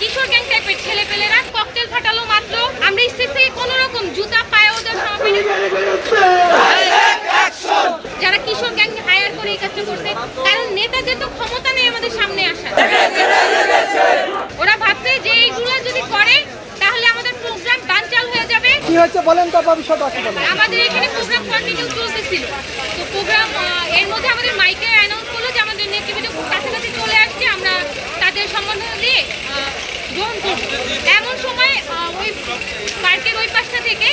কিশোর gang টাইপের ছেলেপেলেরা cocktail ফাটালো মাত্র আমরা স্টেজ থেকে কোনো রকম জুতা পায়ে ওদের সমাপনী যারা কিশোর গ্যাং হায়ার করে এই কাজটা করছে, কারণ নেতাদের তো ক্ষমতা নেই আমাদের সামনে আসা। ওরা ভাবছে যে এইগুলো যদি করে তাহলে আমাদের প্রোগ্রাম বানচাল হয়ে যাবে। কি হচ্ছে বলেন তো ভবিষ্যৎ আছে বলেন। আমাদের এখানে প্রোগ্রাম কন্টিনিউ চলতেছিল, তো প্রোগ্রাম এর মধ্যে আমাদের মাইকে অ্যানাউন্স করলো যে আমাদের নেতৃবৃন্দ কাছাকাছি চলে আসছে, আমরা তাদের সম্বোধন দিয়ে গ্রহণ করব। এমন সময় ওই পার্কের ওই পাশটা থেকে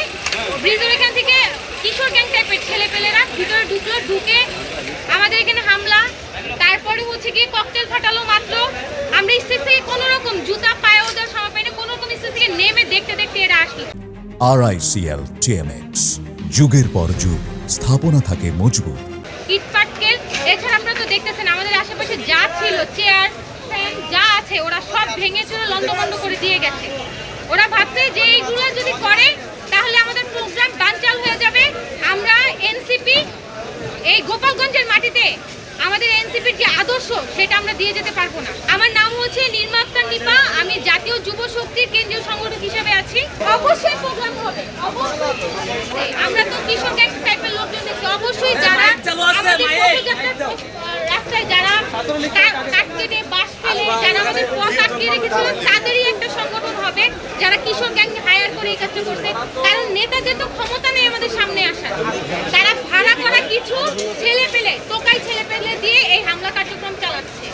ব্রিজের এখান থেকে কিশোর গ্যাং টাইপের ছেলেপেলেরা ভিতরে ঢুকলো, ঢুকে আমাদের এখানে হামলা, তারপরে হচ্ছে গিয়ে ককটেল ফাটালো মাত্র আমরা স্টেজ থেকে কোনো রকম জুতা পায়ে ওদের সমাপনী কোনো রকম স্টেজ থেকে নেমে দেখতে দেখতে এরা আসলো। RICL TMX যুগের পর যুগ স্থাপনা থাকে মজবুত। ইটপাটকেল এছাড়া আপনারা তো দেখতেছেন আমাদের আশেপাশে যা ছিল চেয়ার ফ্যান যা আছে ওরা সব ভেঙে চুরে লন্ডভন্ড করে দিয়ে গেছে। ওরা ভাবছে যে এইগুলো যদি করে তাহলে আমাদের প্রোগ্রাম বানচাল হয়ে যাবে। আমরা এনসিপি এই গোপালগঞ্জের মাটিতে আমাদের এনসিপির যে আদর্শ সেটা আমরা দিয়ে যেতে পারবো না। আমার নাম হচ্ছে নির্মা আক্তার নিপা, আমি জাতীয় যুব শক্তির কেন্দ্রীয় সংগঠক হিসেবে আছি। অবশ্যই প্রোগ্রাম হবে, অবশ্যই। আমরা তো কিশোর গ্যাং টাইপের লোকজন দেখছি, অবশ্যই যারা আমাদের রাস্তায় যারা কাঠ কেটে বাঁশ ফেলে যারা আমাদের পথ আটকে রেখেছিল তাদেরই একটা সংগঠন হবে যারা কিশোর গ্যাং হায়ার করে এই কাজটা করছে, কারণ নেতাদের তো ক্ষমতা নেই আমাদের সামনে আসা। তারা ভাড়া করা কিছু ছেলে পেলে টোকাই ছেলে পেলে দিয়ে এই হামলা কার্যক্রম চালাচ্ছে।